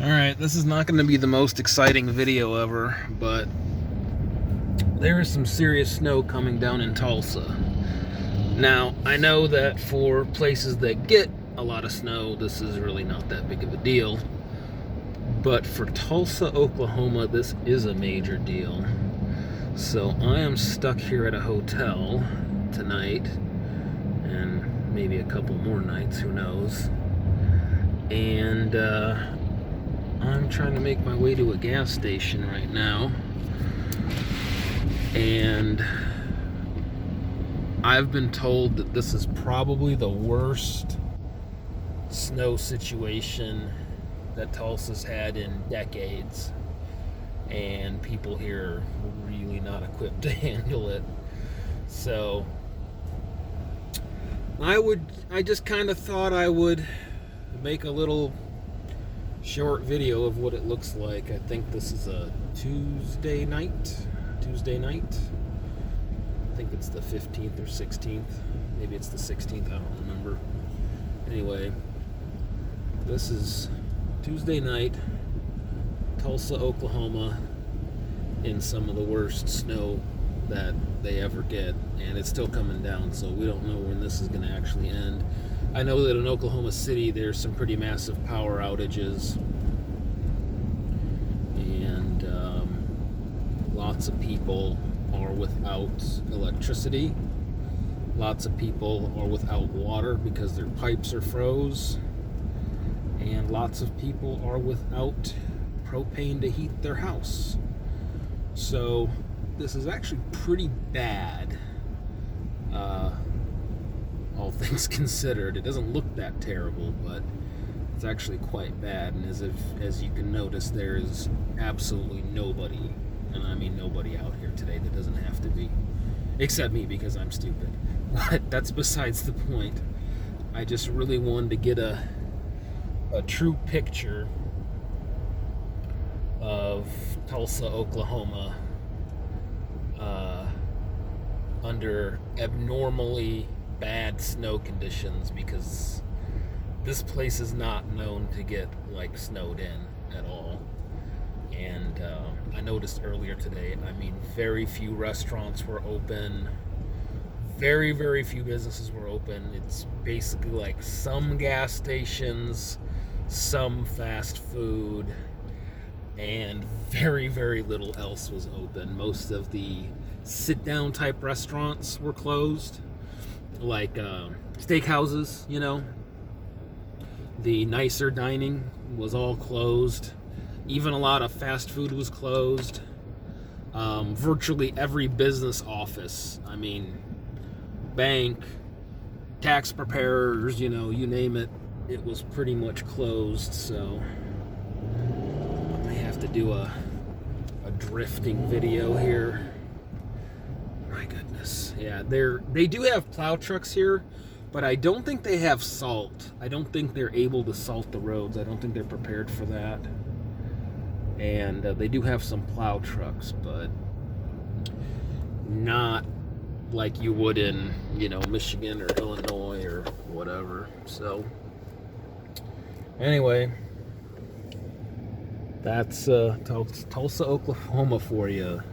Alright, this is not going to be the most exciting video ever, but there is some serious snow coming down in Tulsa. Now, I know that for places that get a lot of snow, this is really not that big of a deal. But for Tulsa, Oklahoma, this is a major deal. So I am stuck here at a hotel tonight, and maybe a couple more nights, who knows. And I'm trying to make my way to a gas station right now. And I've been told that this is probably the worst snow situation that Tulsa's had in decades. And people here are really not equipped to handle it. So I just kind of thought I would make a little short video of what it looks like. I think this is a Tuesday night. I think it's the 15th or 16th. Maybe it's the 16th, I don't remember. Anyway, this is Tuesday night, Tulsa, Oklahoma, in some of the worst snow that they ever get, and it's still coming down, so we don't know when this is going to actually end. I know that in Oklahoma City there's some pretty massive power outages, and lots of people are without electricity. Lots of people are without water because their pipes are froze, and lots of people are without propane to heat their house. So this is actually pretty bad, all things considered. It doesn't look that terrible, but it's actually quite bad. And as you can notice, there is absolutely nobody, and I mean nobody out here today that doesn't have to be, except me because I'm stupid. But that's besides the point. I just really wanted to get a true picture of Tulsa, Oklahoma, under abnormally bad snow conditions, because this place is not known to get like snowed in at all. And I noticed earlier today, I mean, very few restaurants were open. Very, very few businesses were open. It's basically like some gas stations, some fast food, and very, very little else was open. Most of the sit-down type restaurants were closed, like steakhouses, you know. The nicer dining was all closed. Even a lot of fast food was closed. Virtually every business office, I mean, bank, tax preparers, you know, you name it, it was pretty much closed. So I may have to do a drifting video here. My goodness. Yeah, they do have plow trucks here, but I don't think they have salt. I don't think they're able to salt the roads. I don't think they're prepared for that. And they do have some plow trucks, but not like you would in, you know, Michigan or Illinois or whatever. So anyway, that's Tulsa, Oklahoma for you.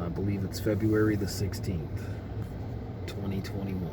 I believe it's February the 16th, 2021.